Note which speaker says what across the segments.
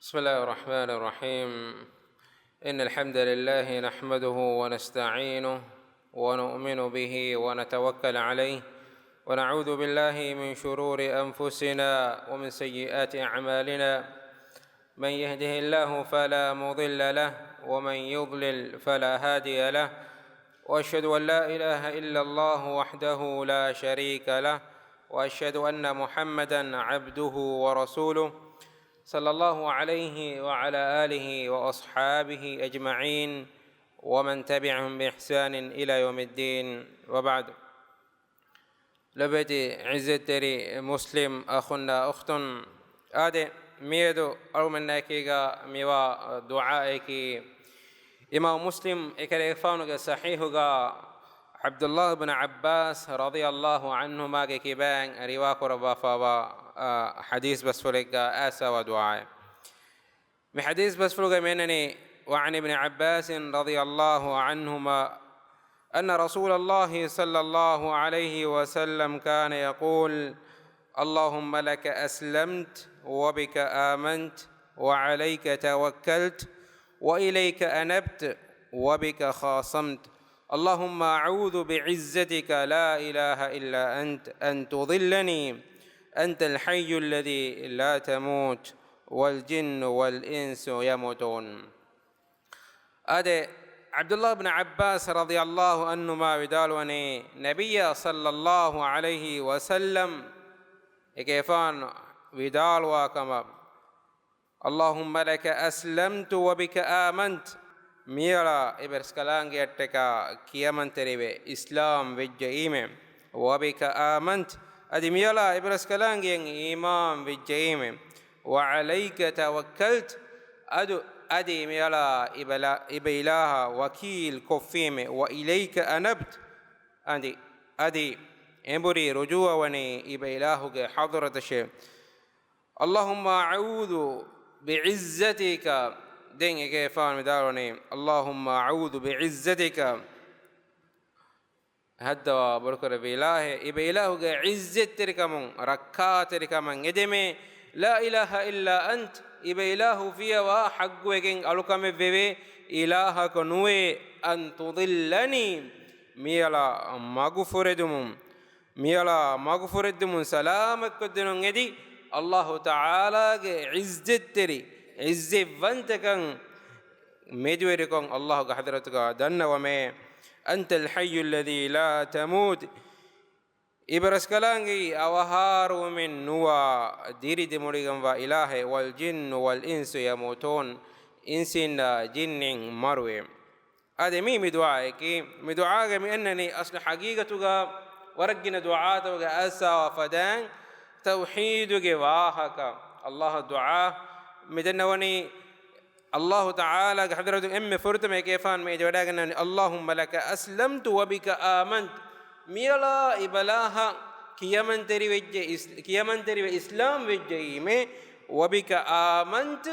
Speaker 1: بسم الله الرحمن الرحيم. إن الحمد لله نحمده ونستعينه ونؤمن به ونتوكل عليه ونعوذ بالله من شرور أنفسنا ومن سيئات أعمالنا. من يهده الله فلا مضل له ومن يضلل فلا هادي له، وأشهد أن لا إله إلا الله وحده لا شريك له، وأشهد أن محمدًا عبده ورسوله صلى الله عليه وعلى آله وأصحابه أجمعين ومن تبعهم بإحسان إلى يوم الدين، وبعد. لبدي عزتري مسلم أخنا أخت آدي ميدو أو منكيغا ميوا دعائك إمام مسلم إكريفانك صحيحك عبد الله بن عباس رضي الله عنهما كيبان رواك ربا فابا حديث بس فلك آسى ودعاء من حديث بس فلك منني وعن ابن عباس رضي الله عنهما أن رسول الله صلى الله عليه وسلم كان يقول: اللهم لك أسلمت وبك آمنت وعليك توكلت وإليك أنبت وبك خاصمت، اللهم أعوذ بعزتك لا إله إلا أنت أن تضلني، أنت الحي الذي لا تموت والجن والإنس يموتون. أدي عبد الله بن عباس رضي الله عنهما بدالوني نبي صلى الله عليه وسلم كيفان بدالوا كما اللهم لك أسلمت وبك آمنت ميرا إبرسكالان جتكا كيامن تريبه إسلام وجئيم وبك آمنت أدي ميلا إبرسكالان جين إيمان وجئيم وعليك توكلت أدي ميلا إبيلاها وكيل كفيم وإليك أنبت أدي إمبري رجوع وني إبيلاه حضرة شيء. اللهم أعوذ بعزتك دين كيفان مداروني اللهم أعوذ بعزتك هدوا بركر بإله إبيله عزت تركمون ركات تركمون يدمي لا إله إلا أنت إبيله فيها وحق وكين ألوكم بيبي إلهك نوي أن تضلني ميلا مغفر دمون سلامك قدنون يدي الله تعالى عزت تري عزت وانتكن مدوركم الله حضرتك دنا وما أنت الحي الذي لا تموت إبرسكلانجي أوهار من نوا ديري دمريغم وإله والجن والإنس يموتون إنسين جن مروي. هذا مي دعائك مدعاء من أنني أصل حقيقتك ورجنا دعاتك أسا وفدان توحيدك واهك الله دعاء مدنوني الله تعالى حضرتك أم فرتم كيفان ما يجوداغنا اللهم لك أسلمت وبك آمنت ميلا إبلاها كيامن تري إسلام وجيمه وبك آمنت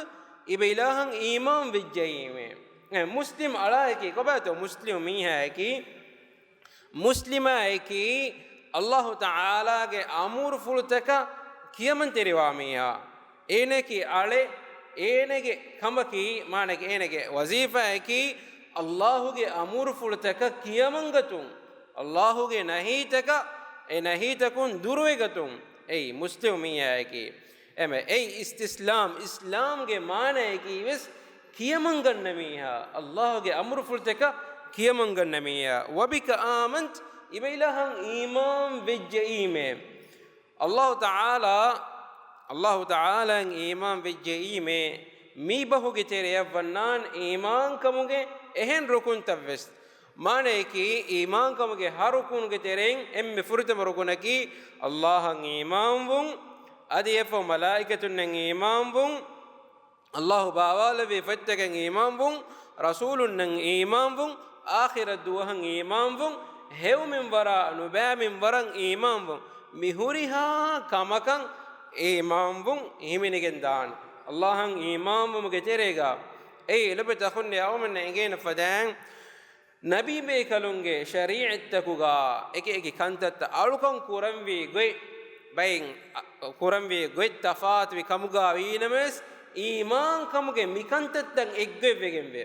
Speaker 1: إبلاها إيمان وجيمه. مسلم علىكي كباتو مسلم ميها كي مسلمة كي الله تعالى کے امور فلتك كيامن تري واميها إنكي على إنكي كمكي مانك إنكي وظيفة كي الله کے امور فلتك كيامن گتون الله کے نهيتك نهيتكون دروي گتون أي مسلمية كي أما أي استسلام إسلام کے معنی كي بس كيامن گنميها الله کے امور فلتك كيامن گنميها وبك آمنت إبيلهم إيمان بالجئيم الله تعالى إيمان بالجئيم مي بهو كتير فنان إيمان كموجه إهن ركون تفست معنى كي إيمان كموجه هركون كتيرين أم فرت مركونكي الله إيمان بون أدي يفو ملائكة إيمان بون الله باوال بفتك إيمان بون رسول إيمان بون آخر الدوه إيمان بون هو من وراء نبأ من وراء إيمان بون مهورها كمكان إيمان بون همينكن دان الله إيمان بون كتيريغا أي لبت أخوني أو من إنجين فدان نبي بيكالونجي شريعتكوغا إكي كانت ألوكم كورم بي غوي باين كورم بي غوي تفات بي كموغا وينمس iman kamuge mikantattan eggevegen ve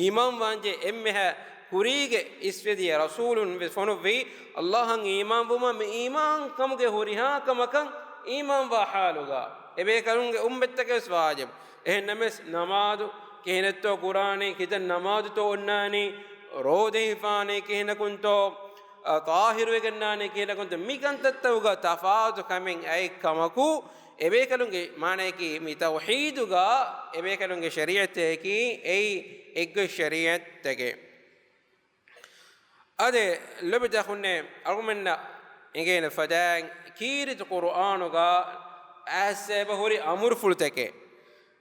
Speaker 1: iman wanje emmeha kurige isvedi rasulun ve fonu ve Allahan iman buma me iman kamuge horiha kamakan iman wa haluga ebe karunge ummettake wajib ehnames namadu kehnetto qur'ani kitan namadu to onnani rode hifane kehna kunto tahir wegannane kehna kunto mikantattauga tafadu kamen ay kamaku ebe kalunge maane ki mi tawhiduga ebe kalunge shariate ki ei egge shariate ade lobita khunne argumenna ingene fadang kirit qur'anuga aseba hori amur fulteke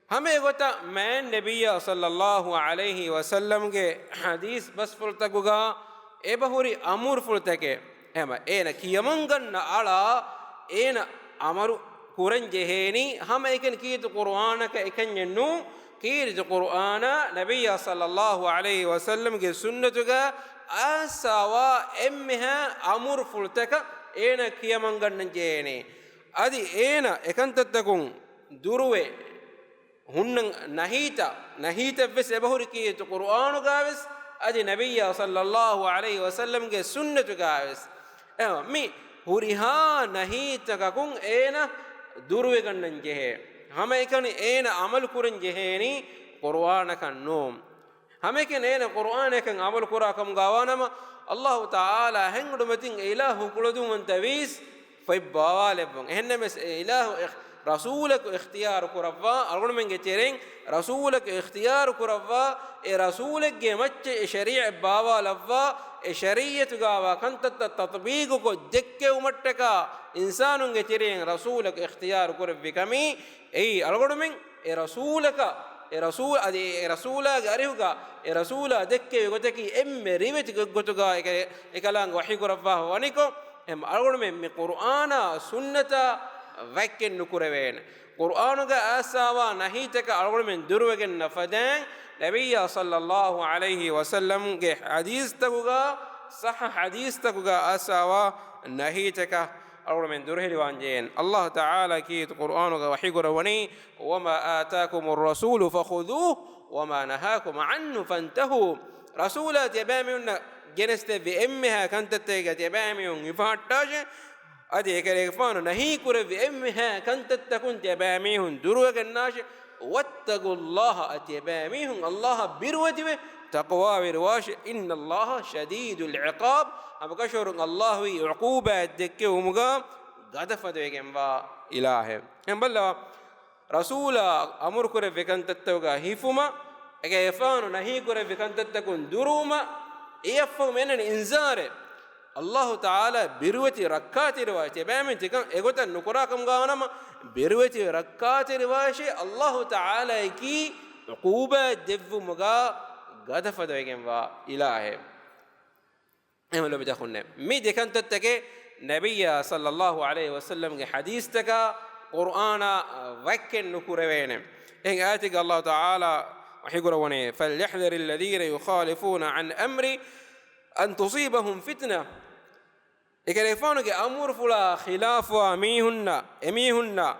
Speaker 1: hame gota man nabiyya sallallahu alaihi wasallam ge hadis bas fultakuga eba hori amur fulteke ema ena kiyamanganna ala ena amaru kuran jeheni hame eken kirit qur'anaka ekennu kirit qur'ana nabiyya sallallahu alaihi wasallam ge sunnatuga asawa emmeha amur fultaka ena kiyamanganna jeheni adi ena ekantattakun duruwe hunnan nahita ves ebahuri ki to qur'anu gaves adi nabiyya sallallahu alaihi wasallam ge sunnatu gaves mi huriha nahita kakun ena duruwe gannan jehe hama ekani ena amal kurun jeheni qur'ana kan nom hama ken ena qur'ana kan amal kura kam gawanama Allah taala hengudu metin ilahu kuludum antavis فيبوالبون إنما إله رسولك اختيار كرفا أقول من جتيرين رسولك اختيار كرفا رسولك جمتش شريعة باوالفا شريعة جاوا كنت التطبيق كو دكة ومتكا إنسان جتيرين رسولك اختيار كرفا كمي أي أقول من رسولك رسول أدي رسولا غاريوكا رسولا دكة يقولك إم ريبت يقولك إكلام وحي كرفا وانيكو em algonme mi qur'ana sunnata wakken nukurewen qur'anuga asawa nahitaka algonme durwegen nafadan nabiyya sallallahu alayhi wasallam ge hadis takuga sah hadis takuga asawa nahitaka algonme durheli wanjen Allah taala ki qur'anuga wahigurwani wama ataakumur rasulu fakhudhuhu wama nahakum anhu fantahu rasulat yabamunna geneste bi emmeha kantattega tebamiun ifattaje adi ekere fanu nahi kure bi emmeha kantattakun tebamihun durwagannaje wattaqullaha atebamihun Allah birwatiwe taqwa wirwash inna Allah shadidul iqab abakashurun Allah wi uquba dekke umuga gadafadwegen wa ilahe emballa rasula amur kure be kantattega hifuma ege fanu nahi kure be kantattakun duruma إيفو من الإنذار الله تعالى بروتي ركعات رواية بامن تكان إغوتا نكراكم غانما بروتي ركعات رواية الله تعالى كي عقوبة دفو مغا غدفة دويكم وا إلهي أملو بتاخونا مي دكان تتكي نبي صلى الله عليه وسلم حديث تكا قرآن وكن نكروين إن آتك الله تعالى وحيقولون فليحذر الذين يخالفون عن أمري أن تصيبهم فتنة إكريفانك أمور فلا خلاف أميهن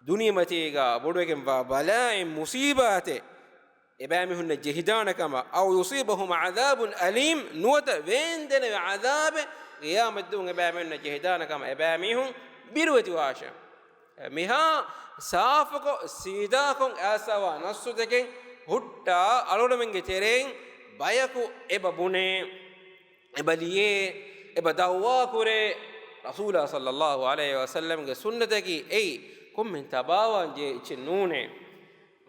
Speaker 1: دنيا متيجا بودوكم بلاء مصيبات إبامهن جهدان كما أو يصيبهم عذاب أليم نوت ويندن عذاب قيام الدون إبامهن جهدان كما إبامهن بروة واشا مها سافق سيداكم أسوا نصتكين hutta alona menge tereng bayaku eba bune eba liye eba dawwa kure rasulullah sallallahu alaihi wasallam ge sunnata ki ei kommen tabawan je chinnune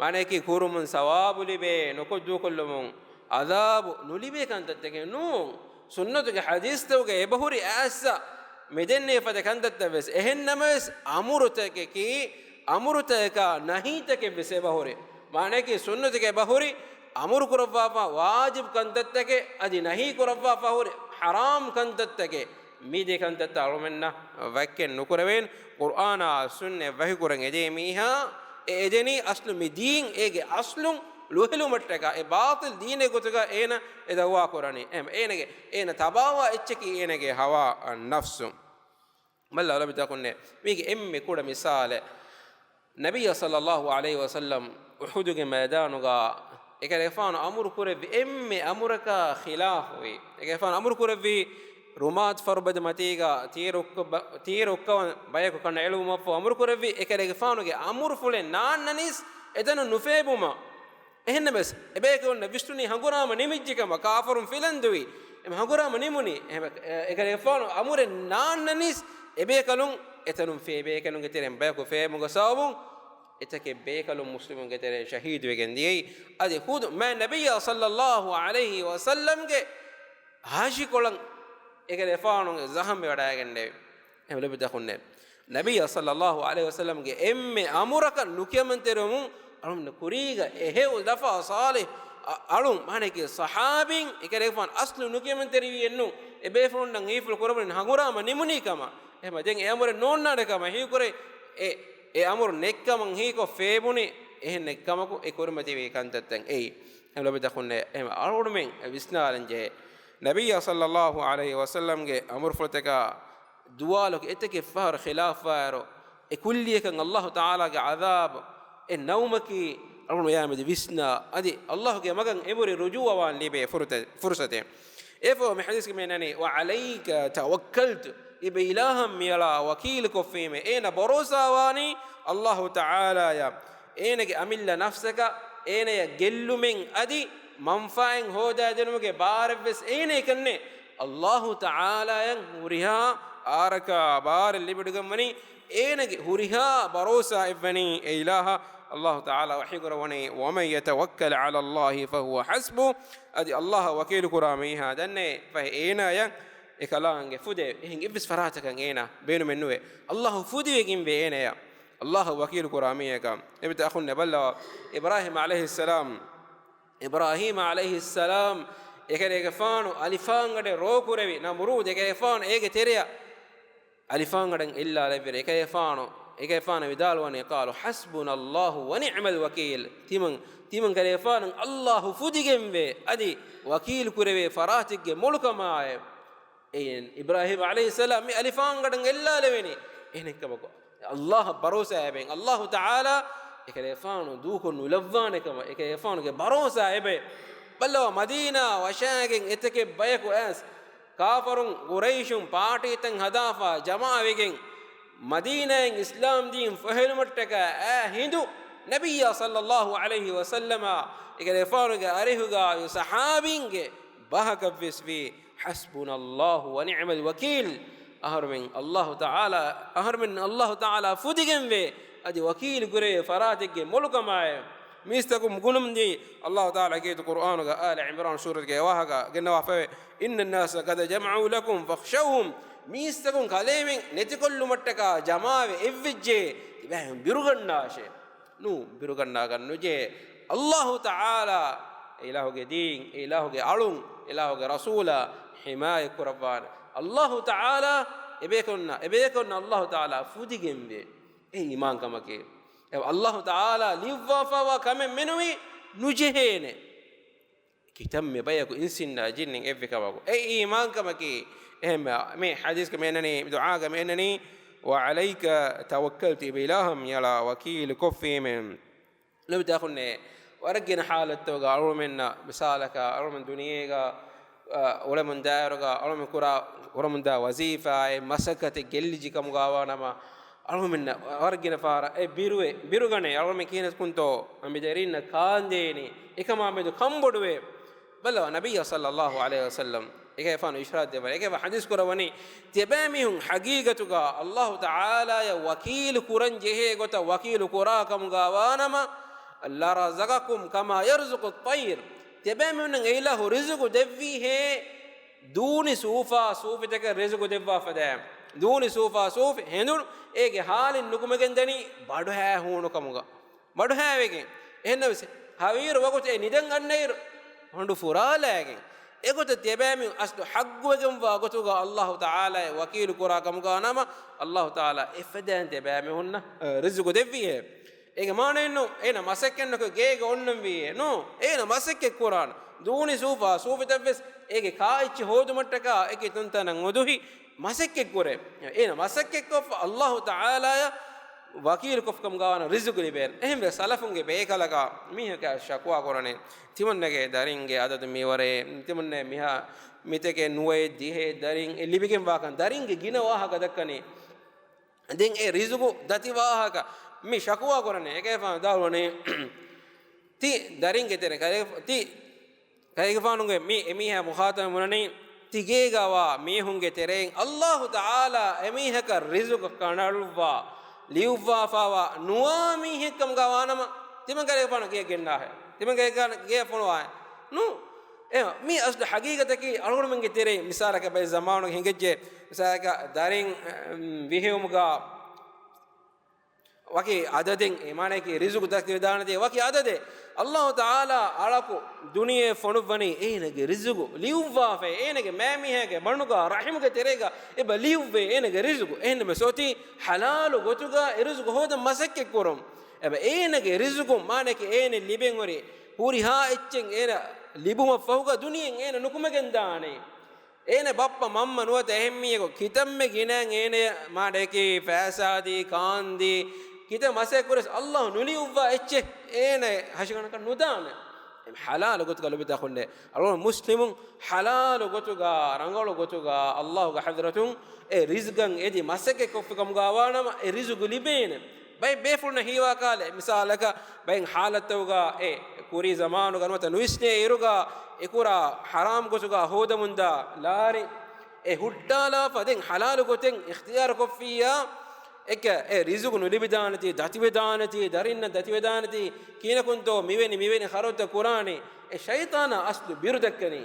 Speaker 1: mane ki kurumun sawabu libe nokoddu kollumun adab nulibe kan tattake nu sunnatu ge hadis tawge eba huri asa medenne fada kan tattaves ehennames amurutake ki amurutaka nahitake bese eba huri माने कि सुन्नत के बहुरी अमर कुरवाफा वाजिब कंदत्त के अदि नहीं कुरवाफा होरे हराम कंदत्त के मी देखंदत्त अरुमन्ना वक्के नुकुरवेन कुरान सुन्ने वही कुरंगे जे मीहा एजनी असलु मिदीन एगे असलु लोहलु मट्टका ए बातिल दीने गोतगा एना एदवा कुरानी एम एनगे एना तबावा एच्चकी एनगे हवा नफ्स मल्ला लबता कुन्ने मीगे एम्मे कुड मिसाल ನಬಿಯ ಸಲ್ಲಲ್ಲಾಹು ಅಲೈಹಿ ವಸಲ್ಲಂ ಉಹುದುಗೆ ಮೈದಾನುಗ ekalefaano amuru kurevi emme amuraka khilaf wi ekalefaano amuru kurevi rumat farbad matiga tirukka bayako kan eluma fo amuru kurevi ekalefaano ge amuru fule naannanis edanu nufebuma ehenna bes ebeke onna vistuni hangurama nimijjikama kafirun filandui em hangurama nimuni ekalefaano amure naannanis ebekalun etanum febekalun geterem bayako femuga sawun etake bekalum muslimun getere shahid wegen diyei ade hud ma nabiyya sallallahu alayhi wa sallam ge hashi kolan egere faanu zaham wada gende emle bedakhunne nabiyya sallallahu alayhi wa sallam ge emme amuraka nukiyamanterum alum kuriga ehe dafa salih alum maneke sahabin egere fan aslu nukiyamanteri ennu ebe fon nan iful korabun hagurama nimuni kama ehma den e amure nonnade kama hi kore e amur nekkaman hi ko feebuni ehen nekkamaku e kormati we kantatten ei em lobe dakhunne em arumen visnalan je nabiyya sallallahu alayhi wasallam ge amur fultaka dualok eteke fahar khilafaro e kulliyekan allah taala ge azab e nawmaki arun yamede visna adi allah ge magan eburi rujuwan libe fursate efo me hadis ge menani wa alayka tawakkaltu ibe ilaham miyala wakil ko fime ena borosa wani allah taala ya ena ge amilla nafsaka ena ya gellumen adi manfaen hoda denumuge barves ena ikanne allah taala yan huriha araka bar libidugam ena ge huriha borosa evani ilaha الله تعالى وحيقر وني ومن يتوكل على الله فهو حسبه ادي الله وكيل كراميها دنه فهينا يا ekalaange fude ehin ibis faratakan ena beenu mennuwe allah fudi wegin be ena ya allah wakil kuramiyaka ebita akhunne balla ibrahim alayhi salam ekere faanu alifangade ro kurevi na murud ekere faanu ege tereya alifangadan illa labire ekere faanu vidalwani qalu hasbuna allah wa ni'mal wakil timan kare faanu allah fudigembe adi wakil kureve faratige mulkamaye en ibrahim alayhi salam mi alifangadan ella leveni ehnekabako allah barosa eben allah taala ekelefanu dukon ulavwane kama ekelefanu ge barosa ebe ballo madina washagen eteke bayako as kafarun quraishun paatitan hadafa jama'awegen madina islam din fahelmattaka hindu nabiyya sallallahu alayhi wa sallama ekelefanu ge arihuga sahabinge bahakavesvi حسبنا الله ونعم الوكيل أهرمن الله تعالى فديهم به أدي وكيل قري فراتك ملك معه ميستكم قلم دي الله تعالى كيت القرآن آل عمران سورة جواهك قلنا وافه إن الناس قد جمعوا لكم فاخشوهم ميستكم كلامين نتكل متك جماعة إفجي تبهم بيرغناشه بيرغنا كنوجه الله تعالى إله دين إله علوم إله رسولا حماية كربان الله تعالى إبيكنا الله تعالى فوديهم به إيمان كما كي الله تعالى ليوفا وكم منوي نجهين كتم بياكو إنسنا جن إفكا وكو إيمان كما كي مي حديث كما إنني دعاء كما إنني وعليك توكلت بإلهم يلا وكيل كفي من لو تأخذنا ورجنا حالة توجع أول منا مثالك أول من دنياك ولا من دارك أول من كرا ولا من دا وظيفة مسكت جلجي كمغاوانا ما أول منا ورجنا فارا بيروغني أول من كينس كنتو أميدارين كانديني إكما أميدو كمبودوي بلوا النبي صلى الله عليه وسلم إيه فانو إشارات دبل إيه حديث كرواني تبامهم حقيقتك الله تعالى يا وكيل كورن جهه قط وكيل كورا كمغاوانا ما الله رزقكم كما يرزق الطير تبامن إله رزق دفيه دون سوفا تك رزق دفا فدام دون سوفا هندور إيه حال نكمة جندني بدوها هونو كموجا بدوها ويجين هنا بس هاوير وقت ندن غنير هندو فرالاجين إيه قط تبامن أصل حق وجم وقتوجا الله تعالى وكيل كرا كموجا نما الله تعالى إفدان تبامن هنا رزق دفيه ege maanenno ena masekkennako geege onnam wiye no ena masekke quran duuni sufa tavves ege kaichi hodumattaka ege tuntanan oduhi masekke kore ena masekke ko allah taala ya wakil kofkam gawana rizqu liben ehme salafunge bekalaga mihaka shakwa korane timonnege daringe adadu miware timonne miha miteke nuwe dihe daring libigen wakan daringe gina waha gadakkani den e rizqu dati waha mi shakwa korane eke fa dalone ti daringe tere kare ti kare fanunge mi emiha mukhatam munani tigega wa mihunge tereng Allah taala emihaka rizqu kanalwa liuwa fawa nuami hekam gawanama timan kare fana ke genna hai timan kare ge fonwa nu mi asd haqiqata ki algon menge tere misala ka bay zamanu hingeje misala ka daring vihumuga waki adaden emane ki rizqu dakti vedanati waki adade Allah taala alaku duniye fonu vani enege rizqu liuwa fe enege mami hege manuga rahimuge terega eba liuwe enege rizqu enne mesoti halal gotuga rizqu hoda masakke korum eba enege rizqu mane ki ene liben ori puri ha echen ena libuma fahuga duniyen ene nukumegen daane ene bappa mamma nuwata ehemmiyego kitamme ginen ene made ki fasadi kandi kita mase kores Allah nuli uwa ecche ene hashigana kan nudane halal gotuga lobita khonne alon muslimun halal gotuga rangalo gotuga Allah ga hadratun e rizqan edi masake kofkam gawana e rizqu libene bay befulna hiwa kale misalaka bay halatuga e kuri zamanu ganwata nuisne iruga ekura haram gotuga hodamunda lari e huddala faden halal goten ikhtiyar kofiya ek rizqu nulibidanati dativedanati darinna dativedanati kina kunto miweni kharota qurani e shaytana aslu birudakkani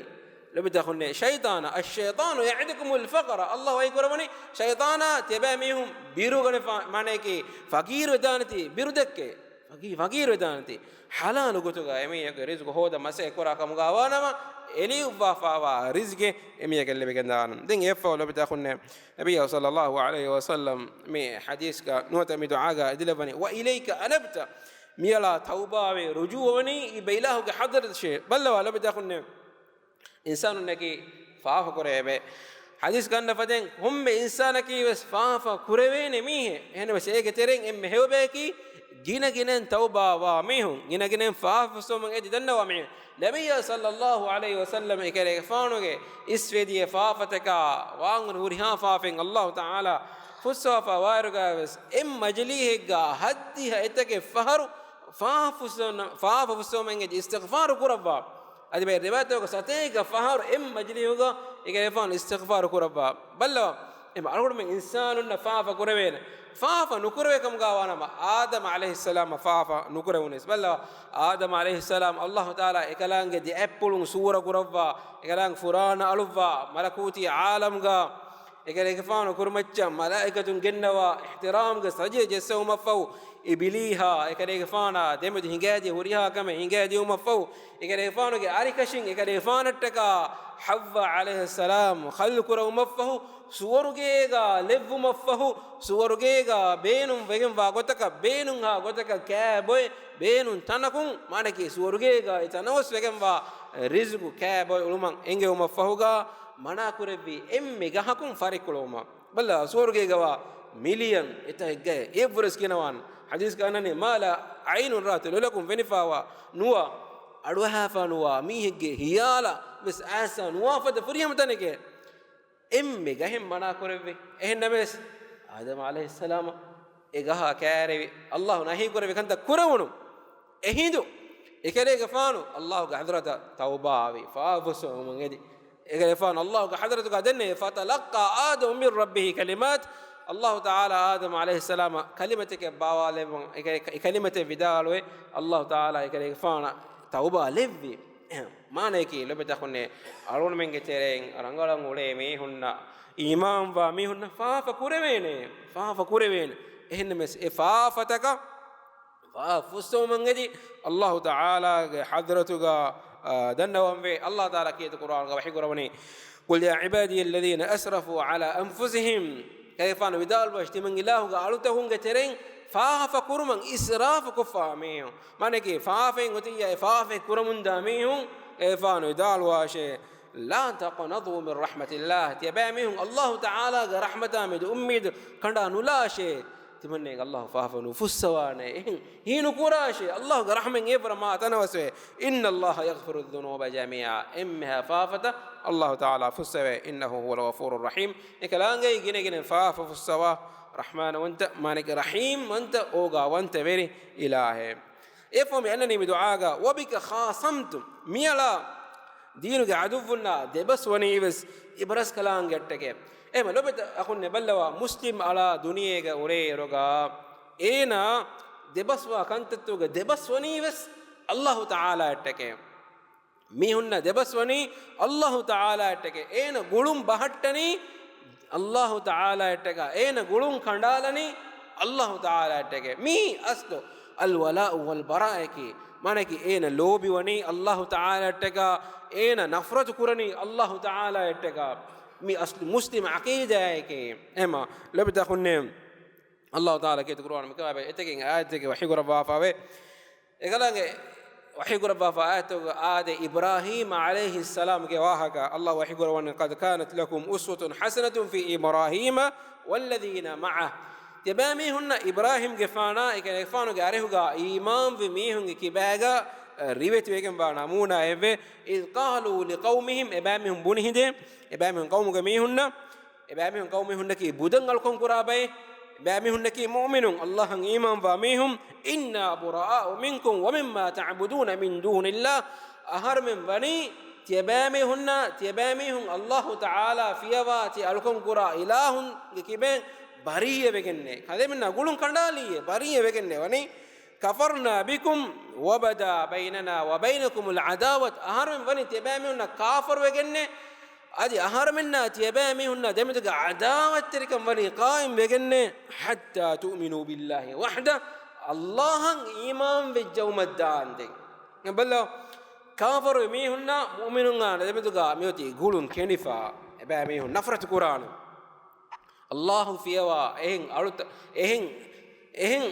Speaker 1: lobita khonne shaytana ash-shaytanu ya'idukum al-faqra Allah way koramani shaytana tebamihum birugane mane ki faqir vedanati birudakke faqir vedanati halal gotuga emiyage rizqu hoda mase kora kam gawanama eli uwafawa rizqe emiyage lebegandan den efa lobita khonne nabiy sallallahu alayhi wa sallam mi hadis ka nota mi duaga idilabani wa ilayka anabta miyala taubawe rujuwani ibailahu ke hadrat she balla lobita khonne insanu naki faafa kurebe hadis ganna faden homme insanaki wes faafa kurevene mihe ene wes ege tereng emme hewbe ki gina ginen tauba wa mihun gina ginen faafa somang edi danna wa mihe nabiy sallallahu alayhi wasallam ekere faanuge isvediye faafataka waangun huriha faafen Allah taala fusafa wairuga wes em majlihega haddiha etake faharu faafa somang edi istighfar kurabba adi bay riwayat ko sateka fahar em majlihuga ege fan istighfar kurabba balla em algod men insanun faafa kurwen faafa nukurwe kam gawana ma adam alayhi salam faafa nukurewunes balla adam alayhi salam Allah taala ekalange di appulun sura kurabba ekalang furana alwa malakuti alam ga egere fan kurmaccha malaikatun gennawa ihtiram ga saje jesu mafau ibiliha ekare fana demudi hingadi huriha kame hingadi umafau ekare fano ge arikashin ekare fanattaka Havva alayhi salam khalqura umafahu suwaruge ga levvu mafahu suwaruge ga beenum vegen va gotaka beenum ha gotaka ka boy beenum tanakun manaki suwaruge ga itanos vegen va rizqu ka boy ulman enge umafahu ga mana kurevi emme gahakun farikuloma balla suwaruge ga wa million etagge everes kinawan hadis kanane mala ainun ratul lakum venifawa nuwa aduha fanuwa mihige hiyala mis asa nuwa fada furiyam taneke emme gahem mana koreve ehnames adam alayhi salam egaha kare Allah nahi koreve kanta kurawunu ehindu ekere gafanu Allah ga hadrata tawbawi faafusu mangedi ekere fanu Allah ga hadratu ga danne fatalaqa adam min rabbih kalimat الله تعالى آدم عليه السلام كلمتك باوالي كلمة فيدالوي الله تعالى كلمة توبة لفي ما نيكي لو بتاخني أرون من كتيرين رانغالا مولي ميهنا إمام وميهنا فاف كوريين إهن مس فافتك فافتو من جدي الله تعالى حضرتك دنوام في الله تعالى كيت القرآن وحي قرآني قل يا عبادي الذين أسرفوا على أنفسهم كيفان ودال باشتي من الله قالوا تهون كترين فاف كرمن إسراف كفاميهم ما نكى فافين وتيجي فاف كرمن داميهم كيفان ودال واشة لا تقنطوا من رحمة الله تباميهم الله تعالى رحمة من أميد كندا نلاشة تمنى الله فافنو فسوانه هينو كراشي الله رحمن يبر ما تنوسه إن الله يغفر الذنوب جميعا إمها فافته الله تعالى فسوه إنه هو الغفور الرحيم إكلانجي جن فاف فسوا رحمن وانت مانك رحيم وانت أوغا وانت بري إله إفهم أنني بدعاء وبك خاصمت ميلا دينك عدونا دبس ونيبس إبرس كلام جتك إما لو بت أكون نبلوا مسلم على دنيا أوري رجع إينا دبس وكانت توجا دبس ونيبس الله تعالى جتك ميهنا دبس وني الله تعالى جتك إينا قلوم بحتني الله تعالى جتك إينا قلوم خندالني الله تعالى جتك مي أصله الولاء والبراء كي مانك إينا لوبي وني الله تعالى جتك إينا نفرت كرني الله تعالى جتك مي أصل مسلم عقيدة كي إما لو بتأخذ الله تعالى كي تقرأون مكابة إتكين آياتك وحي قربا فاوي إقلانك وحي قربا فآياتك آد إبراهيم عليه السلام كي واهك الله وحي قربا قد كانت لكم أسوة حسنة في إبراهيم والذين معه تباميهن إبراهيم جفانا إكفانو جارهوجا إمام في ميهن كباجا ريبت ويكم بانامونا إيه إذ قالوا لقومهم إبامهم بنهده إبامهم قوم جميعهن إبامهم قومهن كي بدن الكون قرابة إبامهن كي مؤمنون الله إيمان فاميهم إنا براء منكم ومما تعبدون من دون الله أهر من بني تبامهم الله تعالى في واتي الكون قرا إله كيبين بريه بجنة هذا منا قولون كندالية بريه بجنة وني كفرنا بكم وبدا بيننا وبينكم العداوة أهر من بني تبامهن كافر بجنة أدي أهر منا تبامهن دمتك عداوة تركم بني قائم بجنة حتى تؤمنوا بالله وحده الله إيمان بالجوم الدان دي بل كافر ميهن مؤمنون دمتك ميوتي قولون كنفا بامهن نفرة القرآن الله فيها إهن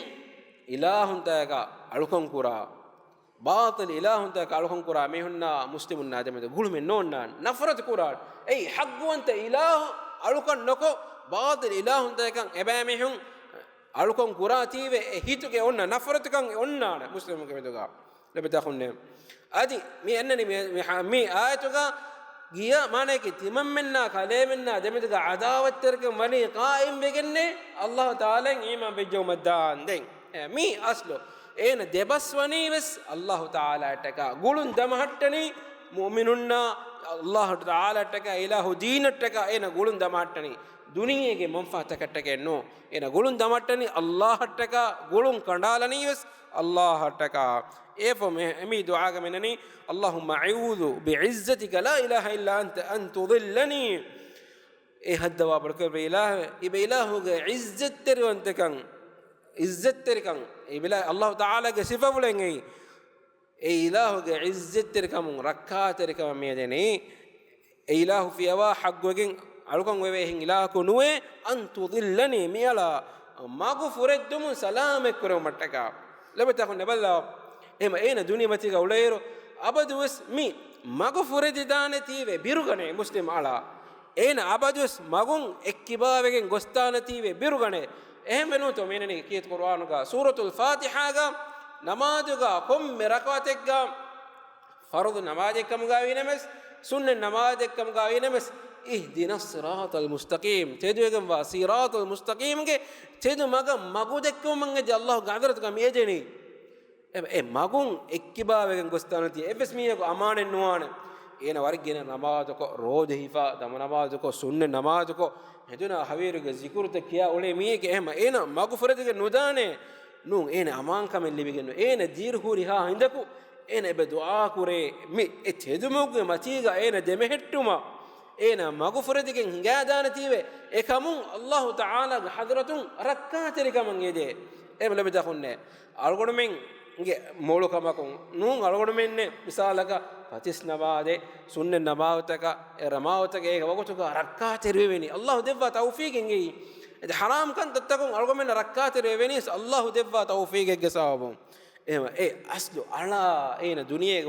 Speaker 1: إله تاعك ألوكم كورا باطل إله تاعك ألوكم كورا ميهنا مسلمون نادم تقول من نون نفرت كورا أي حق وانت إله ألوكم نكو باطل إله تاعك إبامهم ألوكم كورا تيجي هيتوك أننا نفرت كان أننا مسلمون كم تقول لبتأخذنا أدي مي أنني مي آيتك جيا مانك تممنا كلامنا دمتك عداوة تركم وني قائم بجنة الله تعالى إيمان بيجوم الدان دين مي أصله إن دبس وني بس الله تعالى تكا قولن دمهتني مؤمننا الله تعالى تكا إله دين تكا إن قولن دمهتني دنيا के मंफा तक टके नो इन गुलुन दमटनी अल्लाह टका गुलुन कंडालनी बस अल्लाह टका एफो में अमी दुआ का मैंने अल्लाहुम्मा अऊज़ु बिइज़्ज़तिका ला इलाहा इल्ला अंत अन तुज़िल्लनी ए हद दवा पढ़कर बे इलाह के इज्जत तेरे अंत कंग इज्जत तेरे कंग ए बिला अल्लाह ताला के सिफा बोलेंगे ए इलाह के इज्जत तेरे कम रखा तेरे कम में देने ए इलाह फियावा हक़ वगिंग अलुकं वेवे हिंग इलाह को नुए अन तुज़िल्लनी मियाला मागु फुरेद्दुम सलाम करो मटका लबता को नबल्ला एम एन दुनिया मती का उलेरो अबदुस मी मागु फुरेदिदाने तीवे बिरुगने मुस्लिम आला एन अबदुस मगुं एक्किबावेगेन गोस्ताने तीवे बिरुगने එහෙම වෙනොත් මෙන්නනේ කීත කුර්ආන ගා සූරතුල් ෆාතිහා ගා නමාජ ගා කොම් රකාතෙක් ගා ෆර්ද් නමාජ එක්කම ගා විනමස් සුන්න නමාජ එක්කම ගා විනමස් ඉහ්දිනස් සිරාතල් මුස්තකීම් තෙදුවගම් වා සිරාතල් මුස්තකීම් ගේ තෙදු මග මගු දෙක්කම මංගේ අල්ලාහ් ගාදරත ගා මේජෙනි ඒ මගුන් එක්කිබාවෙන් ගොස්තානති එවස් මීයක අමානෙන් නුවාන ඒන වර්ගින නමාජ කො රෝද හිෆා දම නමාජ කො සුන්න නමාජ කො heduna hawiruge zikurta kiya ole miyeke ehma ena magfuratige nudane nun ena aman kamen libigeno ena dir huri ha hindaku ena ebe dua kure mi etedumuge matiga ena demehettuma ena magfuratige hingadana tive ekamun allah taala ge hadratun rakkatere kaman ede ebe lebeda khonne algodumen nge molu kamakon nun algodumenne misalaka fatis namade sunne namawtaka ramawtaka e wagotuka rakkater weveni allah devva tawfiqen ge ede haram kan tattakon algomen rakkater weveni allah devva tawfiqen ge sawabun ema e aslu ala ena duniye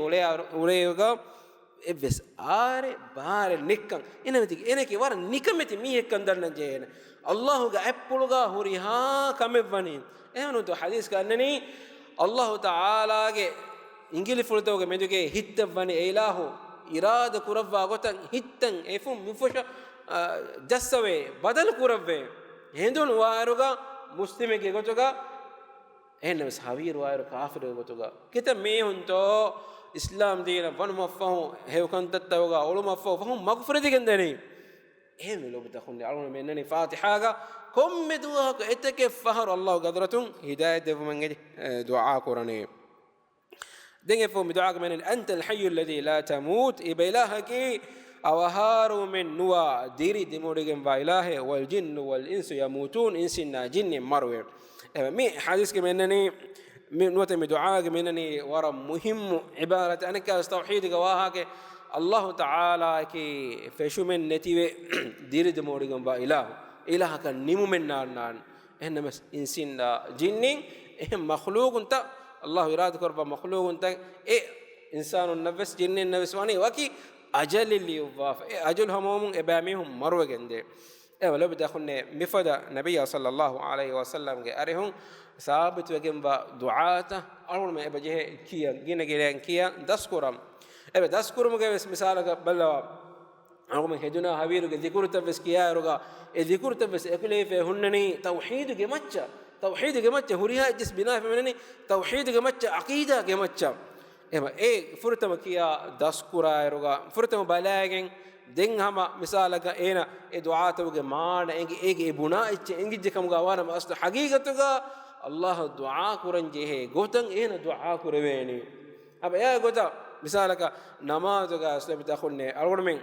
Speaker 1: uleyuga evs are bare nikkan enameti eneki war nikameti mi hekkan dannan jeena Allahu ga eppuluga huriha kamevani ehunu to hadis kannani Allah Taala ge ingili fultoge meduge hittavani ilahu irada kuravwa gotan hittan efum mufusha jassave badal kuravve hendun waruga muslimege gotoga ehnes havir waru kafir gotoga kita me hunto islam deena vanmaffahu hewkantattawga ulumaffahu fahum maghfirati gendeni ehme lobta khunni alun menani fatiha ga komme du'a ko eteke fahar Allah gadratun hidayat devumenge du'a korane denge fo mi du'a ko menani anta al hayy alladhi la tamut ibilahaki awaharu min nuwa diri dimodigen wa ilahe wal jinnu wal insu yamutun insinna jinni marwe mi hadis ke menani min nuwate mi du'a ke menani wara muhim ibarat anaka tauhid ga wa ke Allah Taala ki feshumen netive diri dimodigen wa ilaha kan nimumen nan enma insinna jinnin makhluqun ta Allah irad korba makhluqun ta insanun nafs jinnin nafs wani waki ajal li yudaf ajal hamum ibamihum marwagende wala bida khunne mifada nabiyya sallallahu alayhi wa sallam ge arihun sabit wegen ba du'ata arun me ebaje kiya gine gelen kiya daskuram ebe daskurum ge misala ga balla arun heduna hawiru ge zikru tabs kiya ruga e zikru tabs ekule fe hunnani tauhid ge macca huriha jis bina fe menani tauhid ge macca aqida ge macca ema furtama kiya daskura eruga furtama balagen den hama misalaga ena du'atuge maana ege buna icche engije kamuga wana asl haqiqatuga Allah du'a kuranje he gotan ena du'a kureveni aba ya gota misalaga namazuga asl bitakhunne algonmen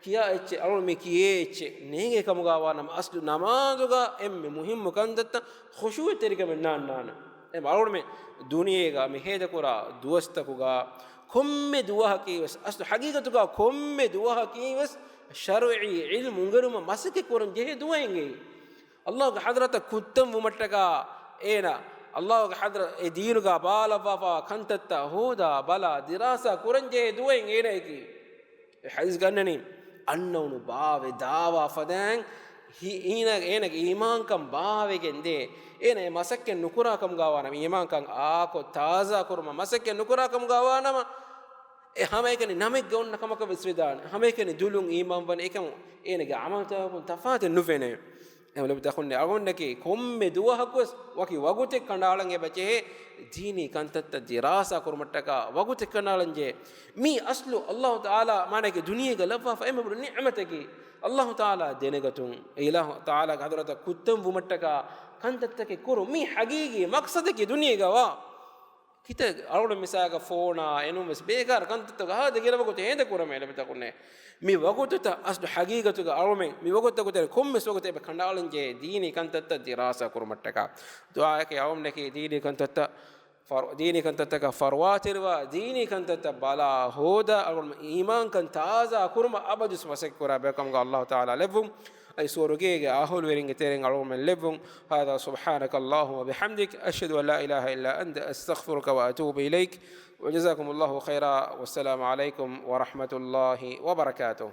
Speaker 1: kiya icche algonme kiye icche nege kamuga wana asl namazuga emme muhim kandatta khushu terika mennan nana em algonme duniyega meheda kura duwastakuga komme duwa kiwes aslu haqiqatuga komme duwa kiwes shar'i ilm ungaruma masake koran jehe duwenge Allah ga hadrata kuttam wumattaka ena Allah ga hadra e diinuga bala fa kantatta huda bala dirasa koran jehe duwenge ena eki hadis gannani annawnu baave dawa fadan ina ena iman kam baave gende ena masakken nukura kam gawana iman kan ko taza kurma masakken nukura kam gawana hame ekani namek gonna kamaka viswidan hame ekani dulun iman ban ekam ena ga amal ta kun tafat nufene emle bitakhunne agonnaki komme duwa hakwas waki wagute kandalan e bache dini kantatta dirasa kurmattaka wagute kandalan je mi aslu Allah taala manake duniya ga lafa fa emre ni'mataki Allah taala denegatun ilah taala ga hadrata kuttam bumattaka kantattake kuru mi haqiqi maqsadaki duniya ga wa kita alon misaga phone enumes bekar kantattaga ha de gelaba gote hende kurame lebita kunne mi wagotata asdu haqiqatuga almen mi wagotata gote komme sogote be kandalen je dini kantatta dirasa kurmattaka dua ke awmne ke dini kantatta ka farwatirwa dini kantatta bala hoda alon iman kan taza kurma abadus masek kurabe kam ga Allah taala levum أي سورجيج أهول ويرينج تيرين على من لبهم هذا سبحانك اللهم وبحمدك أشهد أن لا إله إلا أنت أستغفرك وأتوب إليك وجزاكم الله خيرا والسلام عليكم ورحمة الله وبركاته.